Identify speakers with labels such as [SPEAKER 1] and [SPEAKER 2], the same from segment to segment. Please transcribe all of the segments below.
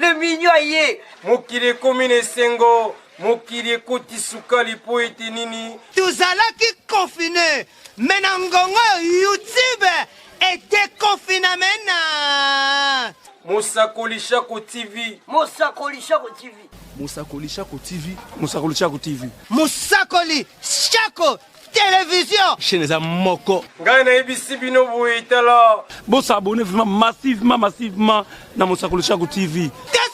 [SPEAKER 1] le mignon aye.
[SPEAKER 2] Mokili komine sengo, mokili koti sukali po ete nini.
[SPEAKER 3] Tuzalaki confiné, mais nangongo YouTube était confiné maintenant.
[SPEAKER 2] Mosakoli Shako TV.
[SPEAKER 1] Mosakoli Shako TV.
[SPEAKER 4] Mosakoli Shako TV. Mosakoli Shako TV.
[SPEAKER 3] Mosakoli Shako Télévision.
[SPEAKER 4] Chaîne za moko.
[SPEAKER 2] Ngai na ebisi bino boye tala.
[SPEAKER 4] Bon s'abonner vraiment massivement na Mosakoli Shako TV.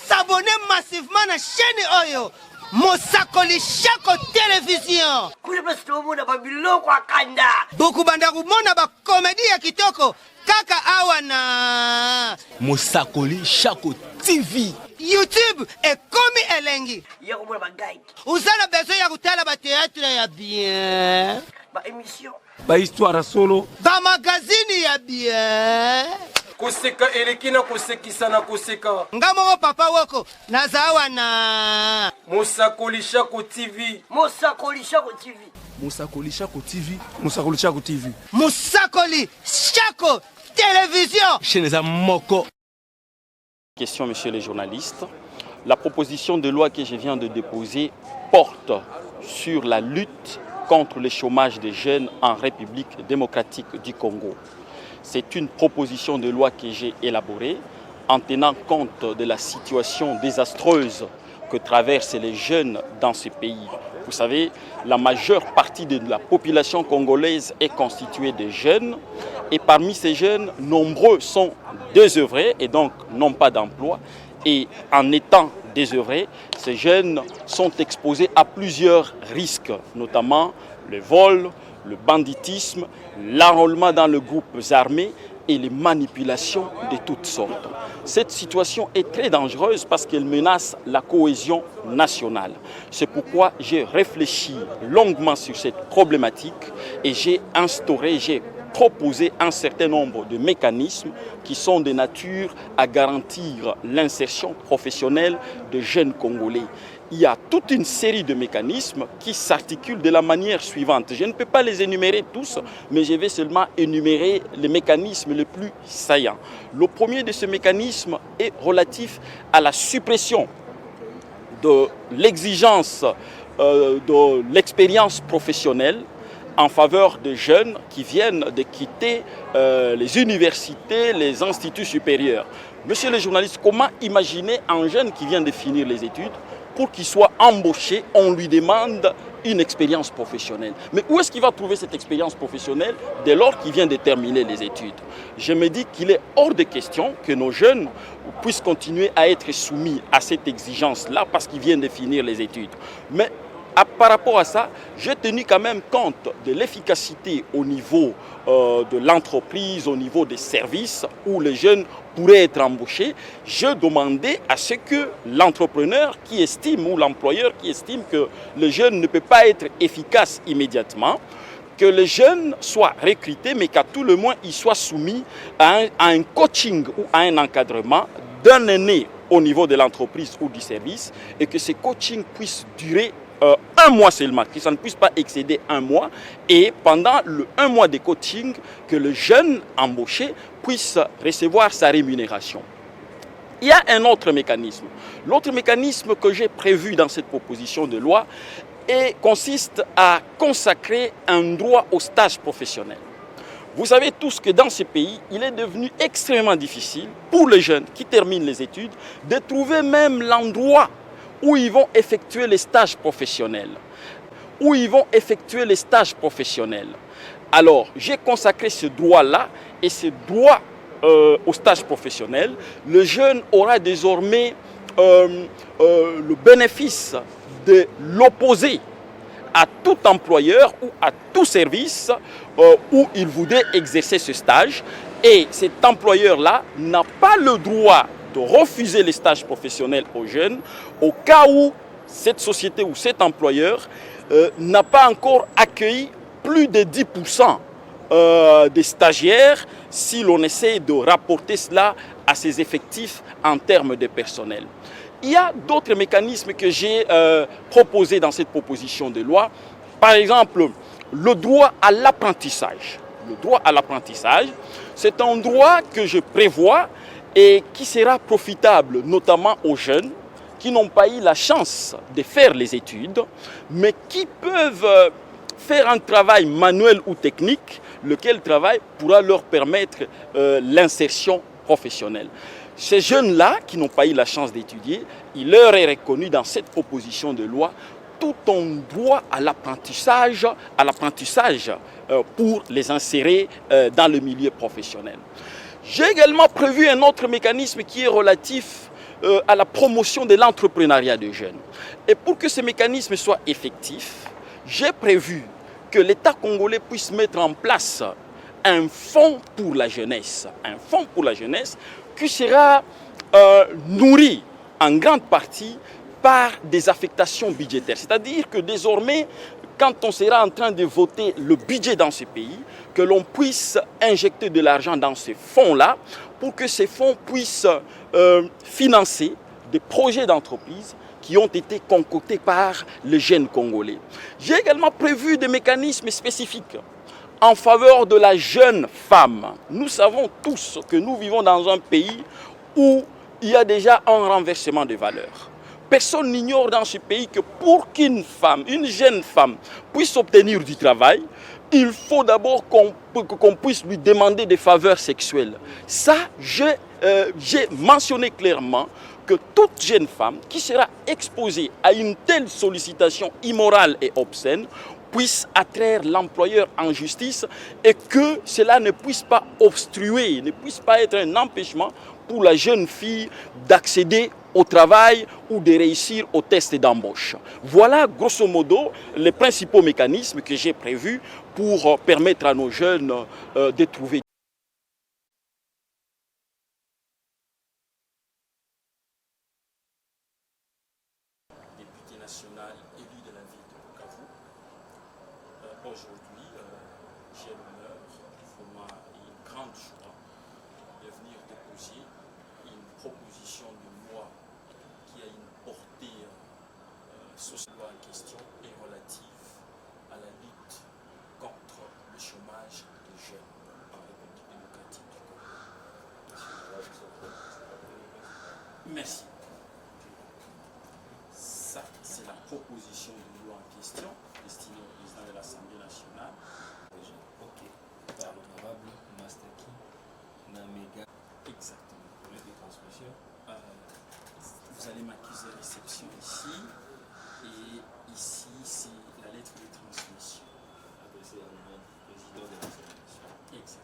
[SPEAKER 3] S'abonner massivement na chaîne oyo. Mosakoli Shako Télévision.
[SPEAKER 1] Kule basi tomona babiloko akanda.
[SPEAKER 3] Boku banda kumona ba comédie ya kitoko. Kaka awana.
[SPEAKER 4] Mosakoli Shako TV.
[SPEAKER 3] YouTube est comme elengi.
[SPEAKER 1] Ya kumona ba guide.
[SPEAKER 3] Uzana besoin ya kutala ba théâtre ya bien.
[SPEAKER 1] Ba émission.
[SPEAKER 4] Ba histoire solo.
[SPEAKER 3] Ba magazine ya bien.
[SPEAKER 2] Koseka elekina kosekisa na koseka.
[SPEAKER 3] Ngamo papa woko nazawa na
[SPEAKER 2] Mosakoli Shako TV.
[SPEAKER 1] Mosakoli Shako TV.
[SPEAKER 4] Mosakoli Shako TV. Mosakoli Shako TV.
[SPEAKER 3] Mosakoli Shako Télévision.
[SPEAKER 4] Chaîne za moko.
[SPEAKER 5] Question, messieurs les journalistes. La proposition de loi que je viens de déposer porte sur la lutte contre le chômage des jeunes en République démocratique du Congo. C'est une proposition de loi que j'ai élaborée en tenant compte de la situation désastreuse que traversent les jeunes dans ce pays. Vous savez, la majeure partie de la population congolaise est constituée de jeunes et parmi ces jeunes, nombreux sont désœuvrés et donc n'ont pas d'emploi. Et en étant désœuvrés, ces jeunes sont exposés à plusieurs risques, notamment le vol, le banditisme, l'enrôlement dans les groupes armés et les manipulations de toutes sortes. Cette situation est très dangereuse parce qu'elle menace la cohésion nationale. C'est pourquoi j'ai réfléchi longuement sur cette problématique et j'ai proposé un certain nombre de mécanismes qui sont de nature à garantir l'insertion professionnelle de jeunes Congolais. Il y a toute une série de mécanismes qui s'articulent de la manière suivante. Je ne peux pas les énumérer tous, mais je vais seulement énumérer les mécanismes les plus saillants. Le premier de ces mécanismes est relatif à la suppression de l'exigence de l'expérience professionnelle en faveur de jeunes qui viennent de quitter les universités, les instituts supérieurs. Monsieur le journaliste, comment imaginer un jeune qui vient de finir les études? Pour qu'il soit embauché, on lui demande une expérience professionnelle. Mais où est-ce qu'il va trouver cette expérience professionnelle dès lors qu'il vient de terminer les études? Je me dis qu'il est hors de question que nos jeunes puissent continuer à être soumis à cette exigence-là parce qu'ils viennent de finir les études. Mais par rapport à ça, j'ai tenu quand même compte de l'efficacité au niveau de l'entreprise, au niveau des services où les jeunes pourraient être embauchés. Je demandais à ce que l'entrepreneur qui estime ou l'employeur qui estime que le jeune ne peut pas être efficace immédiatement, que le jeune soit recruté, mais qu'à tout le moins il soit soumis à un coaching ou à un encadrement d'un aîné au niveau de l'entreprise ou du service et que ce coaching puisse durer un mois seulement, que ça ne puisse pas excéder un mois et pendant le un mois de coaching, que le jeune embauché puisse recevoir sa rémunération. Il y a un autre mécanisme. L'autre mécanisme que j'ai prévu dans cette proposition de loi consiste à consacrer un droit au stage professionnel. Vous savez tous que dans ce pays, il est devenu extrêmement difficile pour les jeunes qui terminent les études de trouver même l'endroit où ils vont effectuer les stages professionnels. Alors, j'ai consacré ce droit-là et ce droit au stage professionnel. Le jeune aura désormais le bénéfice de l'opposer à tout employeur ou à tout service où il voudrait exercer ce stage. Et cet employeur-là n'a pas le droit de refuser les stages professionnels aux jeunes au cas où cette société ou cet employeur n'a pas encore accueilli plus de 10% des stagiaires si l'on essaie de rapporter cela à ses effectifs en termes de personnel. Il y a d'autres mécanismes que j'ai proposés dans cette proposition de loi. Par exemple, le droit à l'apprentissage. Le droit à l'apprentissage, c'est un droit que je prévois et qui sera profitable notamment aux jeunes qui n'ont pas eu la chance de faire les études, mais qui peuvent faire un travail manuel ou technique, lequel travail pourra leur permettre l'insertion professionnelle. Ces jeunes-là, qui n'ont pas eu la chance d'étudier, il leur est reconnu dans cette proposition de loi tout un droit à l'apprentissage pour les insérer dans le milieu professionnel. J'ai également prévu un autre mécanisme qui est relatif à la promotion de l'entrepreneuriat des jeunes. Et pour que ce mécanisme soit effectif, j'ai prévu que l'État congolais puisse mettre en place un fonds pour la jeunesse. Un fonds pour la jeunesse qui sera nourri en grande partie par des affectations budgétaires. C'est-à-dire que désormais, quand on sera en train de voter le budget dans ce pays, que l'on puisse injecter de l'argent dans ces fonds-là pour que ces fonds puissent financer des projets d'entreprise qui ont été concoctés par les jeunes Congolais. J'ai également prévu des mécanismes spécifiques en faveur de la jeune femme. Nous savons tous que nous vivons dans un pays où il y a déjà un renversement de valeurs. Personne n'ignore dans ce pays que pour qu'une femme, une jeune femme, puisse obtenir du travail, il faut d'abord qu'on puisse lui demander des faveurs sexuelles. Ça, j'ai mentionné clairement que toute jeune femme qui sera exposée à une telle sollicitation immorale et obscène puisse attraire l'employeur en justice et que cela ne puisse pas obstruer, ne puisse pas être un empêchement pour la jeune fille d'accéder au travail ou de réussir au test d'embauche. Voilà grosso modo les principaux mécanismes que j'ai prévus pour permettre à nos jeunes de trouver. Député national élu de la ville de Bukavu. Aujourd'hui, j'ai l'honneur, pour moi, une grande joie de venir déposer une proposition de loi qui a une portée sociale en question et relative à la lutte contre le chômage des jeunes en République démocratique du Congo. Merci. Ça, c'est la proposition de loi en question destinée au président de l'Assemblée nationale.
[SPEAKER 6] Ok. Par l'honorable Mastaki Namega.
[SPEAKER 5] Exactement.
[SPEAKER 6] Pour l'aide de transmission.
[SPEAKER 5] Vous allez m'accuser de réception ici, et ici c'est la lettre de transmission.
[SPEAKER 6] Adressée à notre président de l'Assemblée nationale.
[SPEAKER 5] Exactement.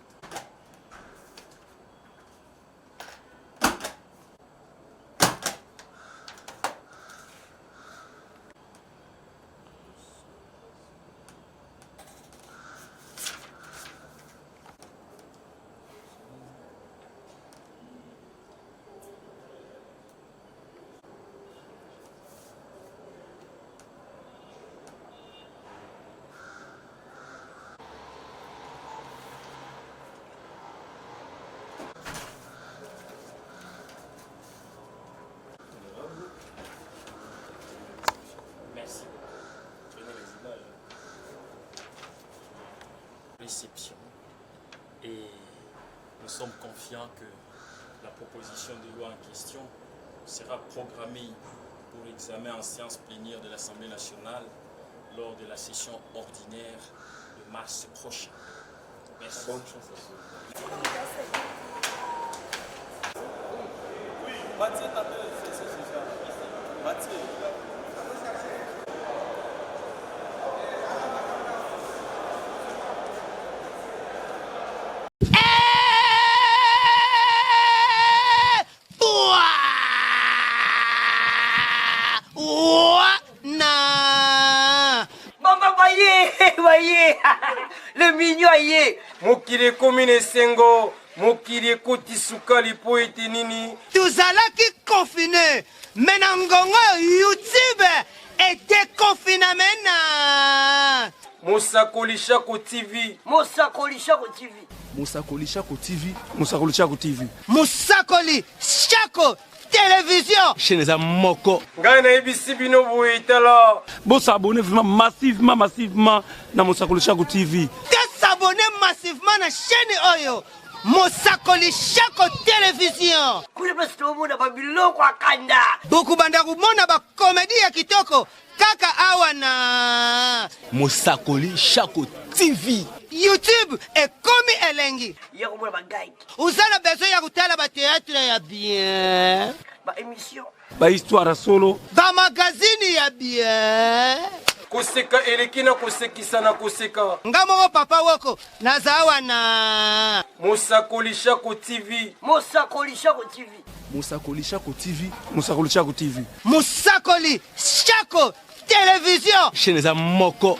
[SPEAKER 5] Merci. Prenez les images. Réception. Et nous sommes confiants que la proposition de loi en question sera programmée pour examen en séance plénière de l'Assemblée nationale lors de la session ordinaire de mars prochain. Merci.
[SPEAKER 6] Bonne chance à vous.
[SPEAKER 7] Oui, Mathieu t'appelle, c'est ça. Mathieu.
[SPEAKER 1] Voyez, le mignon aïe.
[SPEAKER 2] mokili komine sengo mokili ekoti sukali po ete nini
[SPEAKER 3] tozalaki confiné me na ngongo youtube ete confiname na
[SPEAKER 2] mosakoli shako tv
[SPEAKER 1] Mosakoli Shako TV.
[SPEAKER 4] Musakoli Shako TV. Musakoli Shako TV.
[SPEAKER 3] Musakoli Shako télévision
[SPEAKER 4] Chaîne za moko.
[SPEAKER 2] ngai nayebisi bino boye tala
[SPEAKER 4] Bosabonner vraiment massivement na Musakoli Shako TV.
[SPEAKER 3] te s'abonner massivement na chaîne oyo Mosakoli Shako Télévision.
[SPEAKER 1] Kule basi tuomona babiloko akanda.
[SPEAKER 3] Bokubanda kumona ba komedi ya kitoko kaka awa na
[SPEAKER 8] Mosakoli Shako TV.
[SPEAKER 3] YouTube ekomi elengi.
[SPEAKER 1] Ya komona bagay.
[SPEAKER 3] Uzala besoin ya kutala ba théâtre ya bien.
[SPEAKER 1] Ba émission.
[SPEAKER 4] Ba histoire ya solo.
[SPEAKER 3] Ba magazine ya bien.
[SPEAKER 2] Koseka eleki na kosekisa na koseka.
[SPEAKER 3] Ngamoko papa woko nazawa na
[SPEAKER 2] Mosakoli Shako TV.
[SPEAKER 1] Mosakoli Shako TV.
[SPEAKER 8] Mosakoli Shako TV.
[SPEAKER 4] Mosakoli Shako TV.
[SPEAKER 3] Mosakoli Shako Télévision.
[SPEAKER 8] Chaîne za moko.